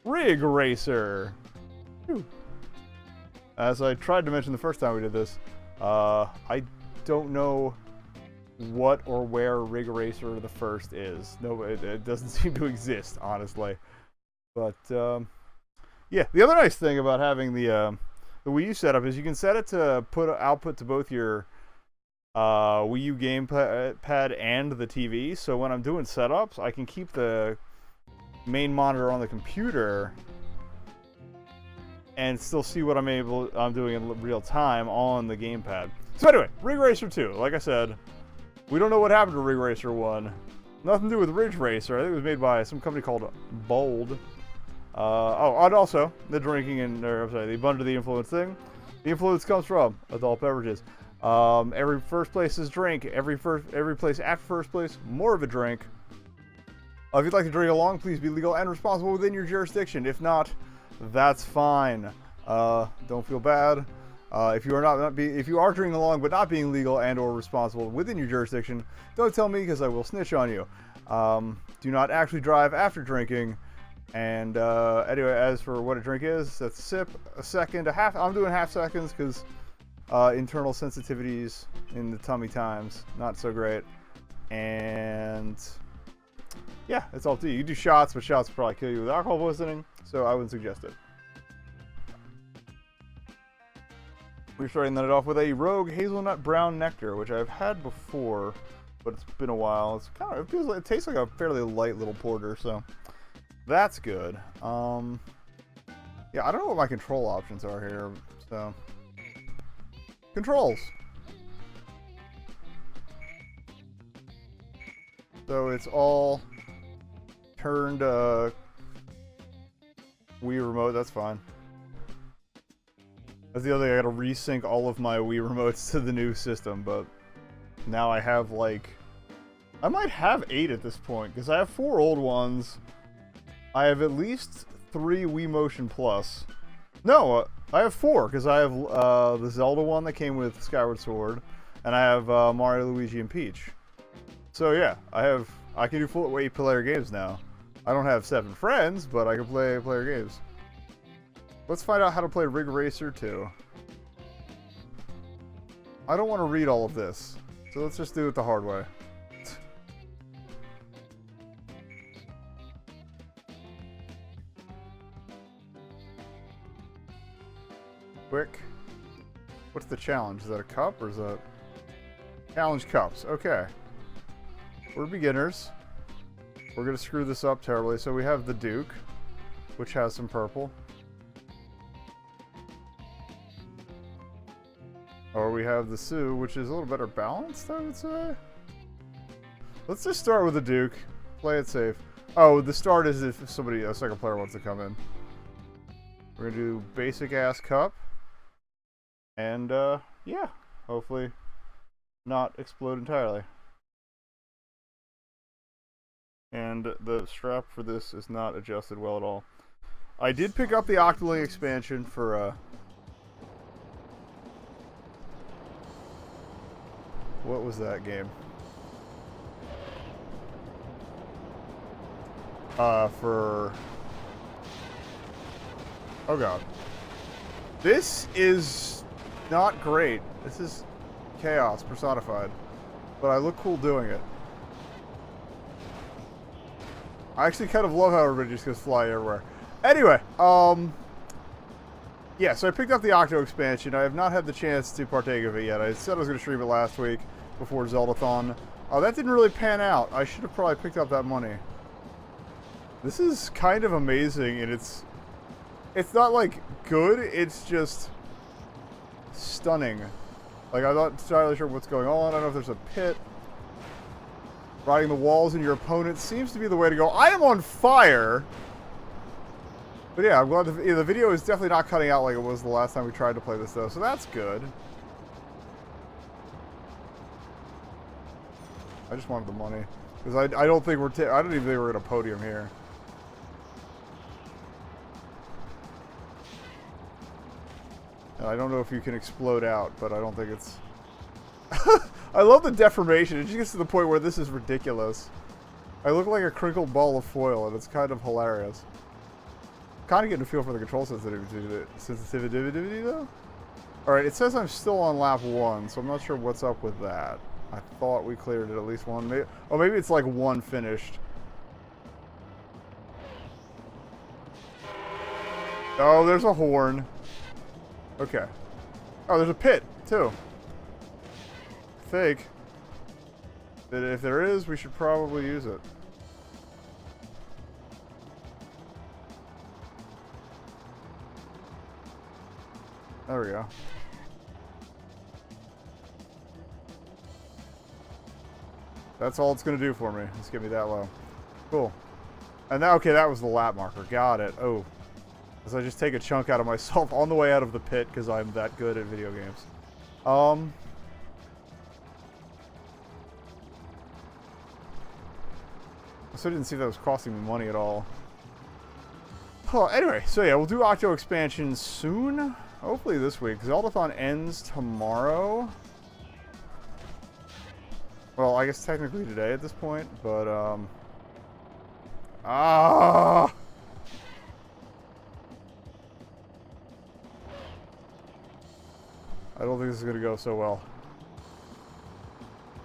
Rig Racer. Whew. As I tried to mention the first time we did this, I don't know what or where Rig Racer the first is. No, it doesn't seem to exist, honestly. But yeah, the other nice thing about having the Wii U setup is you can set it to put output to both your Wii U gamepad and the TV. So when I'm doing setups, I can keep the main monitor on the computer and still see what I'm doing in real time on the gamepad. So anyway, Rig Racer 2. Like I said, we don't know what happened to Rig Racer 1. Nothing to do with Ridge Racer. I think it was made by some company called Bold. And also the drinking the Bunder the influence thing. The influence comes from adult beverages. Every first place is drink. Every place after first place, more of a drink. If you'd like to drink along, please be legal and responsible within your jurisdiction. If not, that's fine. Don't feel bad. If you are drinking along but not being legal and or responsible within your jurisdiction, don't tell me because I will snitch on you. Do not actually drive after drinking. And anyway, as for what a drink is, that's a sip, a second, a half. I'm doing half seconds because internal sensitivities in the tummy times, not so great. And yeah, it's all to you. You do shots, but shots will probably kill you with alcohol poisoning, so I wouldn't suggest it. We're starting that off with a Rogue Hazelnut Brown Nectar, which I've had before, but it's been a while. It tastes like a fairly light little porter, so that's good. Yeah, I don't know what my control options are here, so controls. So it's all turned Wii remote. That's fine. That's the other thing. I gotta resync all of my Wii remotes to the new system, but now I have I might have 8 at this point because I have 4 old ones. I have at least 3 Wii Motion Plus. No, I have 4 because I have the Zelda one that came with Skyward Sword, and I have Mario, Luigi, and Peach. So yeah, I can do full 8-player games now. I don't have 7 friends, but I can play 8-player games. Let's find out how to play Rig Racer 2. I don't want to read all of this, so let's just do it the hard way. Quick. What's the challenge? Is that a cup or is that... Challenge cups. Okay. We're beginners. We're going to screw this up terribly. So we have the Duke, which has some purple. Or we have the Sue, which is a little better balanced, I would say. Let's just start with the Duke. Play it safe. Oh, the start is if a second player wants to come in. We're going to do basic ass cup. And, yeah, hopefully not explode entirely. And the strap for this is not adjusted well at all. I did pick up the Octoling expansion for, what was that game? For... Oh god. This is not great. This is chaos personified. But I look cool doing it. I actually kind of love how everybody just goes fly everywhere. Anyway, yeah, so I picked up the Octo expansion. I have not had the chance to partake of it yet. I said I was going to stream it last week before Zeldathon. That didn't really pan out. I should have probably picked up that money. This is kind of amazing, and it's not like good, it's just stunning. Like, I'm not entirely sure what's going on. I don't know if there's a pit. Riding the walls in your opponent seems to be the way to go. I am on fire! But yeah, I'm glad the video is definitely not cutting out like it was the last time we tried to play this, though, so that's good. I just wanted the money. Because I don't think I don't even think we're in a podium here. And I don't know if you can explode out, but I don't think it's... I love the deformation. It just gets to the point where this is ridiculous. I look like a crinkled ball of foil, and it's kind of hilarious. kind of getting a feel for the control sensitivity though. Alright, it says I'm still on lap 1, so I'm not sure what's up with that. I thought we cleared it at least one. Maybe, oh, maybe it's like 1 finished. Oh, there's a horn. Okay. Oh, there's a pit, too. I think that if there is, we should probably use it. There we go. That's all it's going to do for me. Let's get me that low. Cool. And now, okay, that was the lap marker. Got it. Oh. As I just take a chunk out of myself on the way out of the pit because I'm that good at video games. I still didn't see if that was costing me money at all. Oh, anyway, so yeah, we'll do Octo expansion soon. Hopefully this week. Zeldathon ends tomorrow. Well, I guess technically today at this point, but, I don't think this is going to go so well.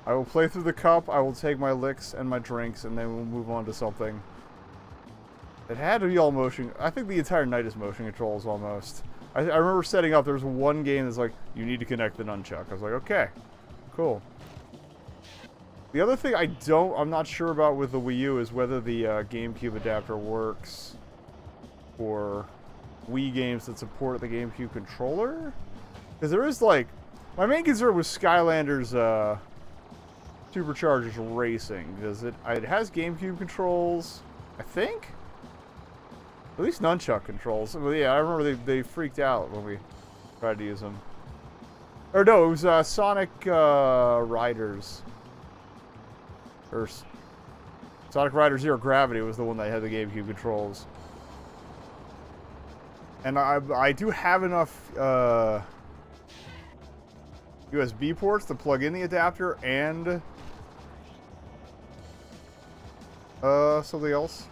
I will play through the cup, I will take my licks and my drinks, and then we'll move on to something. It had to be all motion. I think the entire night is motion controls almost. I remember setting up, there was one game that's like, you need to connect the nunchuck. I was like, okay, cool. The other thing I'm not sure about with the Wii U is whether the GameCube adapter works for Wii games that support the GameCube controller. Because there is, like, my main concern was Skylanders Superchargers Racing. Because it has GameCube controls, I think? At least nunchuck controls. Well, yeah, I remember they freaked out when we tried to use them. Or no, it was Sonic Riders. Or Sonic Rider Zero Gravity was the one that had the GameCube controls. And I do have enough USB ports to plug in the adapter and something else.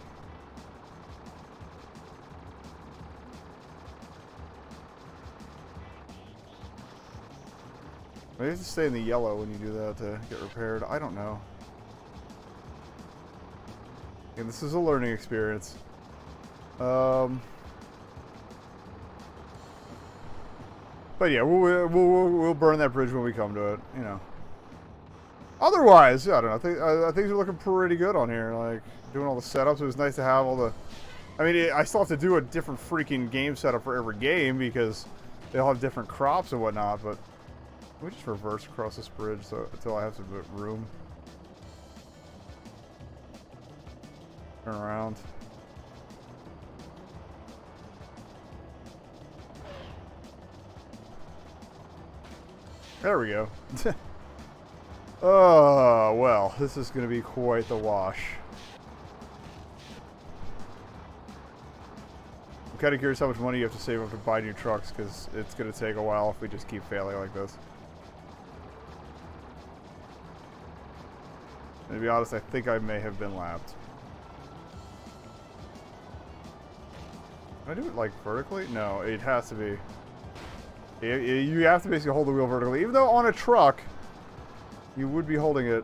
Maybe you have to stay in the yellow when you do that to get repaired. I don't know. And this is a learning experience. But yeah, we'll burn that bridge when we come to it, you know. Otherwise, I don't know. Things are looking pretty good on here. Like doing all the setups. It was nice to have all the. I mean, I still have to do a different freaking game setup for every game because they all have different crops and whatnot. But let me just reverse across this bridge until I have some room. Turn around. There we go. Oh, well, this is going to be quite the wash. I'm kind of curious how much money you have to save up to buy new trucks, because it's going to take a while if we just keep failing like this. And to be honest, I think I may have been lapped. Can I do it, like, vertically? No, it has to be. You have to basically hold the wheel vertically. Even though on a truck, you would be holding it.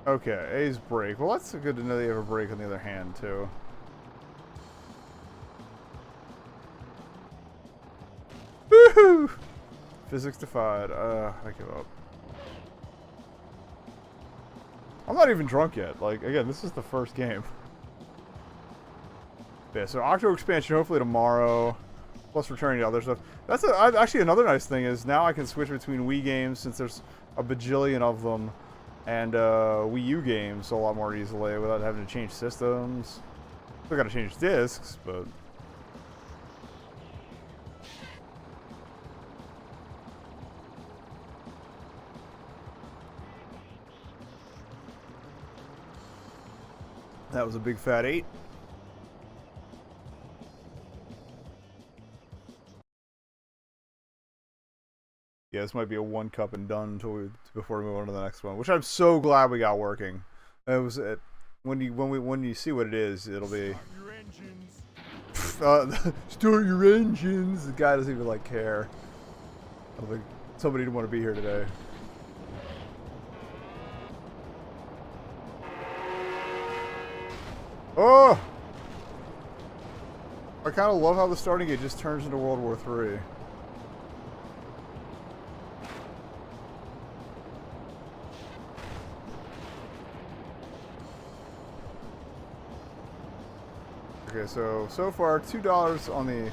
Okay, A's brake. Well, that's good to know that you have a brake on the other hand, too. Woohoo! Physics defied. I give up. I'm not even drunk yet. Like, again, this is the first game. Yeah, so Octo expansion hopefully tomorrow, plus returning to other stuff. That's actually another nice thing is now I can switch between Wii games since there's a bajillion of them, and Wii U games a lot more easily without having to change systems. Still got to change discs, but. That was a big fat 8. Yeah, this might be a one cup and done before we move on to the next one, which I'm so glad we got working. It was when you see what it is, it'll be start your engines. The guy doesn't even like care. I don't think somebody didn't want to be here today. Oh! I kind of love how the starting gate just turns into World War III. Okay, so far $2 on the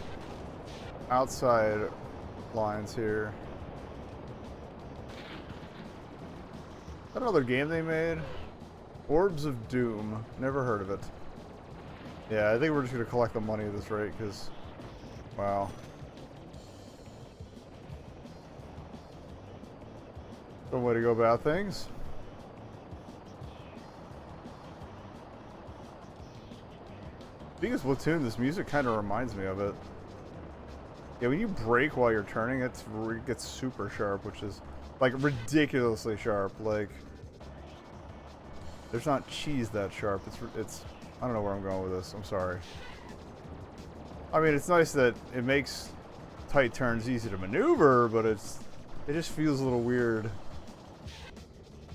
outside lines here. Is that another game they made? Orbs of Doom. Never heard of it. Yeah, I think we're just going to collect the money at this rate, because... Wow. Some way to go about things. Speaking of Splatoon, this music kind of reminds me of it. Yeah, when you brake while you're turning, it gets super sharp, which is, like, ridiculously sharp. Like, there's not cheese that sharp. It's I don't know where I'm going with this. I'm sorry. I mean, it's nice that it makes tight turns easy to maneuver, but it just feels a little weird.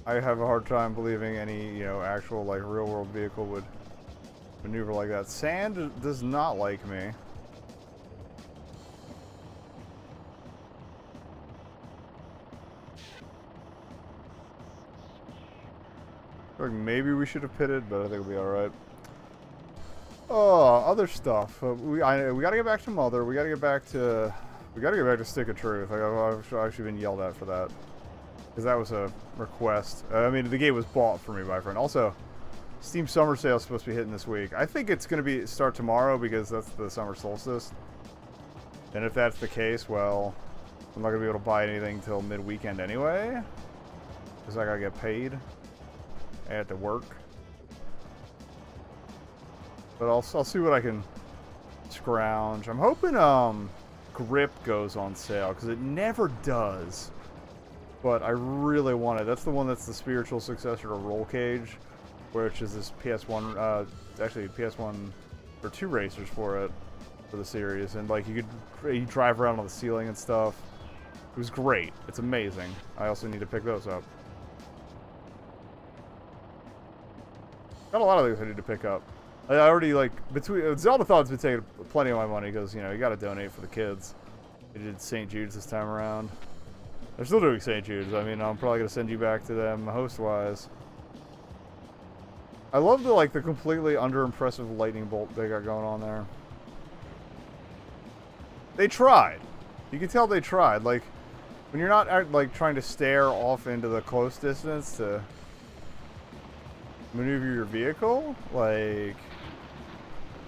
I have a hard time believing any, you know, actual, like, real-world vehicle would maneuver like that. Sand does not like me. Like maybe we should have pitted, but I think we'll be alright. Oh, other stuff. We gotta get back to Mother. We gotta get back to Stick of Truth. I've actually been yelled at for that, because that was a request. I mean, the game was bought for me by a friend. Also, Steam Summer Sale is supposed to be hitting this week. I think it's gonna start tomorrow because that's the summer solstice. And if that's the case, well, I'm not gonna be able to buy anything till mid-weekend anyway, because I gotta get paid. I had to work. But I'll see what I can scrounge. I'm hoping Grip goes on sale, because it never does. But I really want it. That's the one that's the spiritual successor to Roll Cage, which is this PS1, actually PS1, or 2 racers for it, for the series. And like you drive around on the ceiling and stuff. It was great. It's amazing. I also need to pick those up. Got a lot of things I need to pick up. I already, like, between Zelda-thon's been taking plenty of my money, because, you know, you gotta donate for the kids. They did St. Jude's this time around. They're still doing St. Jude's. I mean, I'm probably gonna send you back to them host-wise. I love the completely under-impressive lightning bolt they got going on there. They tried. You can tell they tried. Like, when you're not, like, trying to stare off into the close distance to maneuver your vehicle, like,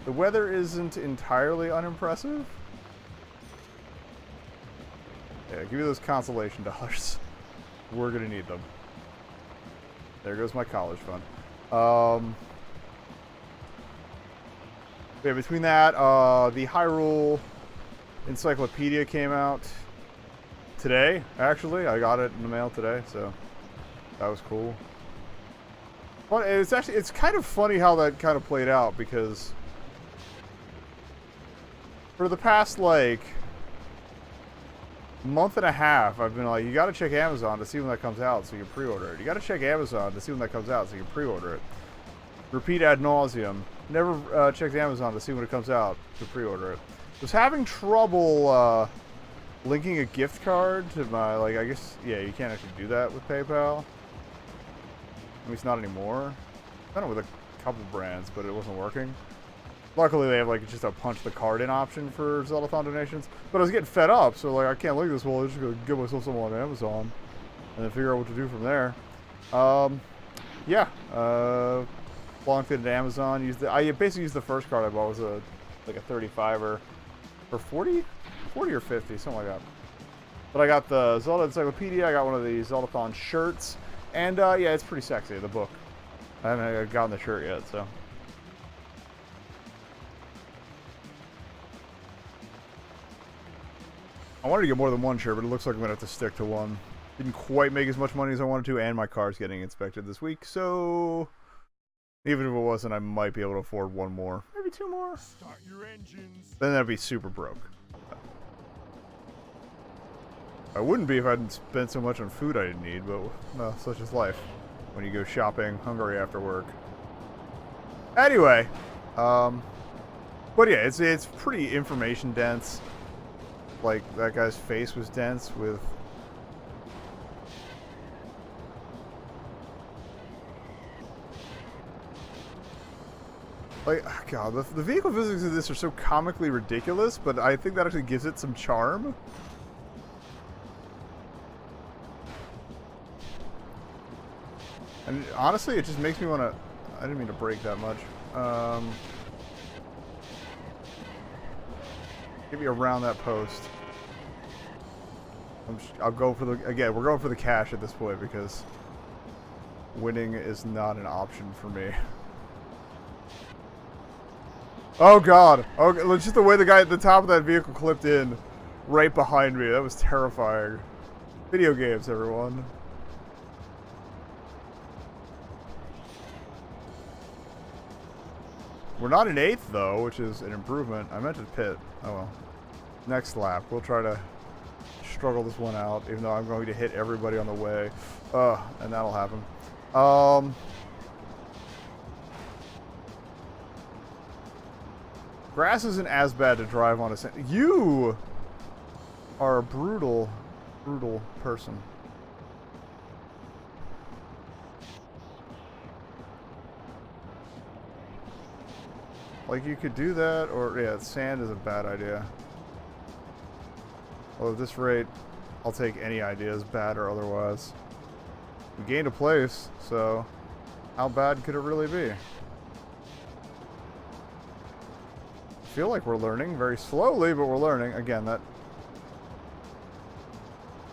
the weather isn't entirely unimpressive. Yeah, give me those consolation dollars. We're gonna need them. There goes my college fund. Yeah, between that, the Hyrule Encyclopedia came out today, actually. I got it in the mail today, so that was cool. But it's kind of funny how that kind of played out, because for the past, like, month and a half, I've been like, you gotta check Amazon to see when that comes out so you can pre-order it. You gotta check Amazon to see when that comes out so you can pre-order it. Repeat ad nauseum. Never checked Amazon to see when it comes out to pre-order it. Was having trouble linking a gift card to my, like, I guess, yeah, you can't actually do that with PayPal. At least not anymore. I've done it with a couple brands, but it wasn't working. Luckily, they have, like, just a punch the card in option for Zelda-thon donations. But I was getting fed up, so, like, I can't link this. Well, I'm just going to give myself some on Amazon and then figure out what to do from there. Yeah. Logged into Amazon. I basically used the first card I bought. It was like a 35er for 40 or 50, something like that. But I got the Zelda Encyclopedia. I got one of the Zelda-thon shirts. And, yeah, it's pretty sexy, the book. I haven't gotten the shirt yet, so. I wanted to get more than one shirt, but it looks like I'm going to have to stick to one. Didn't quite make as much money as I wanted to, and my car's getting inspected this week, so Even if it wasn't, I might be able to afford one more. Maybe two more. Start your engines. Then that'd be super broke. I wouldn't be if I didn't spend so much on food I didn't need, but no, such is life. When you go shopping, hungry after work. Anyway, but yeah, it's pretty information dense. Like, that guy's face was dense with... Like, oh God, the vehicle physics of this are so comically ridiculous, but I think that actually gives it some charm. And honestly, it just makes me want to... I didn't mean to break that much. Get me around that post. I'll go for the... Again, we're going for the cash at this point because winning is not an option for me. Oh God! Oh, just the way the guy at the top of that vehicle clipped in right behind me. That was terrifying. Video games, everyone. We're not in 8th, though, which is an improvement. I meant to pit. Oh, well. Next lap. We'll try to struggle this one out, even though I'm going to hit everybody on the way. And that'll happen. Grass isn't as bad to drive on a... You are a brutal, brutal person. Like, you could do that, or, yeah, sand is a bad idea. Well, at this rate, I'll take any ideas, bad or otherwise. We gained a place, so how bad could it really be? I feel like we're learning, very slowly, but we're learning. Again, that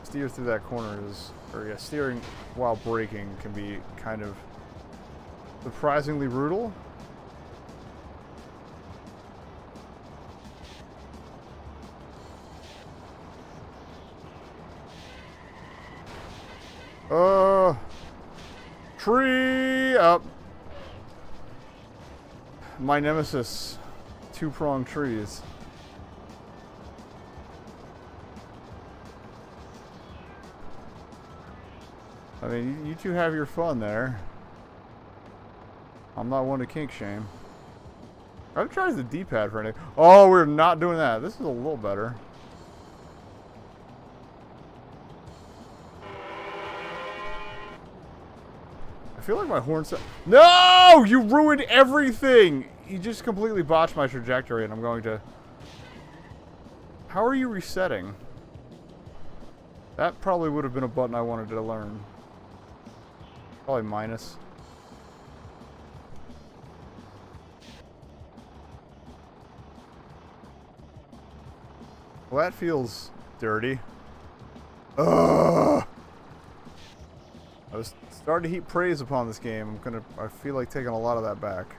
steer through that corner is, or yeah, steering while braking can be kind of surprisingly brutal. Tree up. My nemesis. Two-pronged trees. I mean, you two have your fun there. I'm not one to kink shame. I've tried the D-pad for anything. Oh, we're not doing that. This is a little better. I feel like my horn set... No! You ruined everything! You just completely botched my trajectory, and I'm going to... How are you resetting? That probably would have been a button I wanted to learn. Probably minus. Well, that feels dirty. Ugh! I was starting to heap praise upon this game. I feel like taking a lot of that back.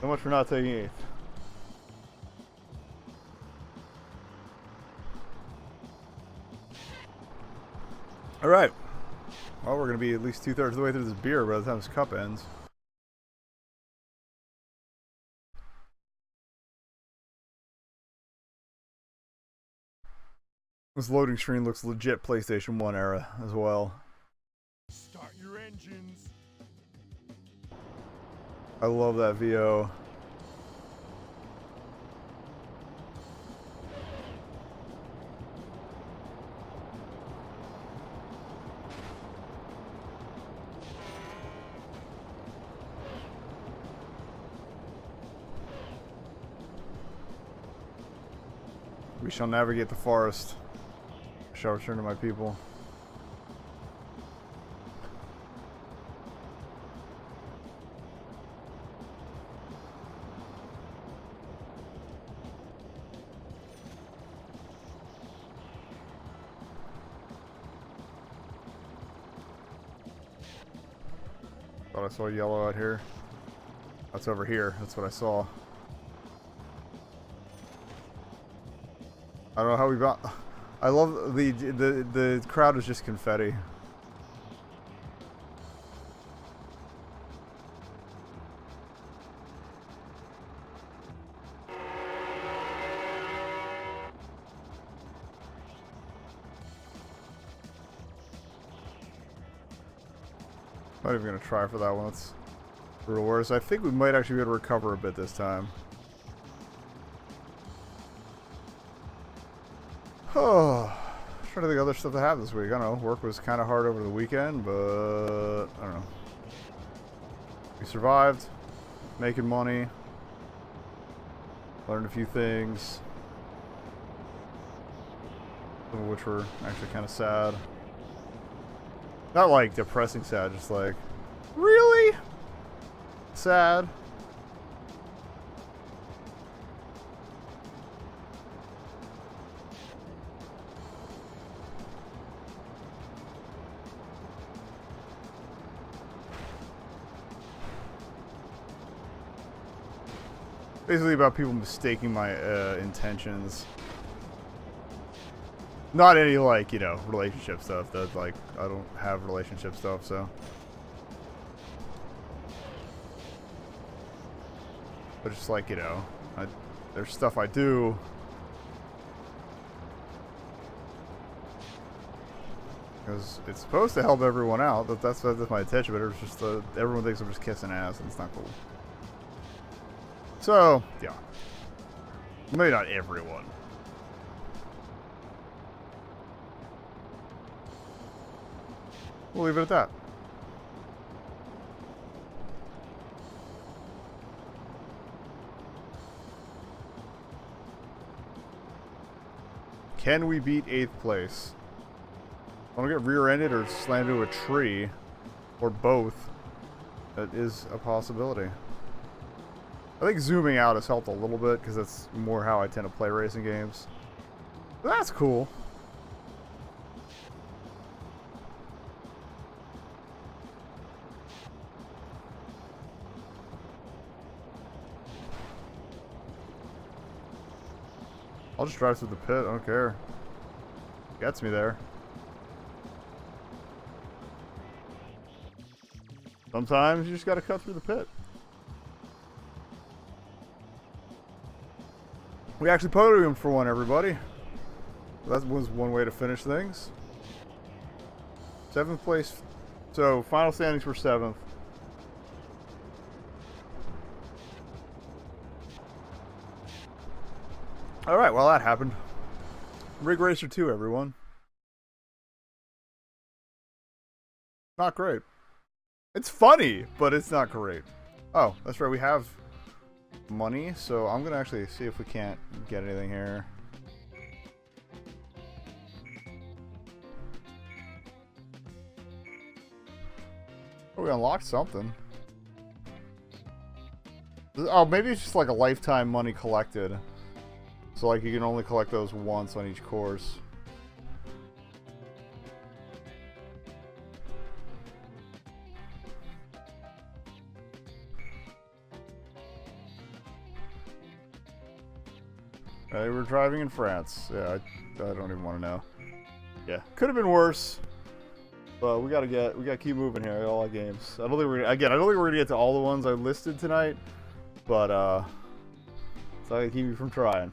So much for not taking 8th. Alright. Well, we're going to be at least 2/3 of the way through this beer by the time this cup ends. This loading screen looks legit PlayStation 1 era as well. Start your engines. I love that VO. We shall navigate the forest. I shall return to my people. Thought I saw yellow out here. That's over here. That's what I saw. I don't know how we got... I love the crowd is just confetti. Not even gonna try for that one. That's a little worse. I think we might actually be able to recover a bit this time. Oh, trying to think of other stuff that happened this week. I don't know. Work was kind of hard over the weekend, but I don't know. We survived, making money, learned a few things, some of which were actually kind of sad. Not like depressing sad, just like, really? Sad. Basically about people mistaking my intentions. Not any, like, you know, relationship stuff. That, like, I don't have relationship stuff, so. But just like, you know, there's stuff I do. Because it's supposed to help everyone out. That's my intention, but it's just, everyone thinks I'm just kissing ass, and it's not cool. So, yeah. Maybe not everyone. We'll leave it at that. Can we beat 8th place? I want to get rear-ended or slammed into a tree, or both. That is a possibility. I think zooming out has helped a little bit because that's more how I tend to play racing games. But that's cool. I'll just drive through the pit. I don't care. Gets me there. Sometimes you just gotta cut through the pit. We actually podiumed for one, everybody. That was one way to finish things. 7th place. So, final standings were 7th. Alright, well that happened. Rig Racer 2, everyone. Not great. It's funny, but it's not great. Oh, that's right, we have money, so I'm gonna actually see if we can't get anything here. Oh, we unlocked something. Oh, maybe it's just like a lifetime money collected. So like you can only collect those once on each course. We're driving in France. Yeah, I don't even want to know. Yeah, could have been worse. But we gotta keep moving here. All our games. I don't think we're gonna get to all the ones I listed tonight. But it's not gonna keep me from trying.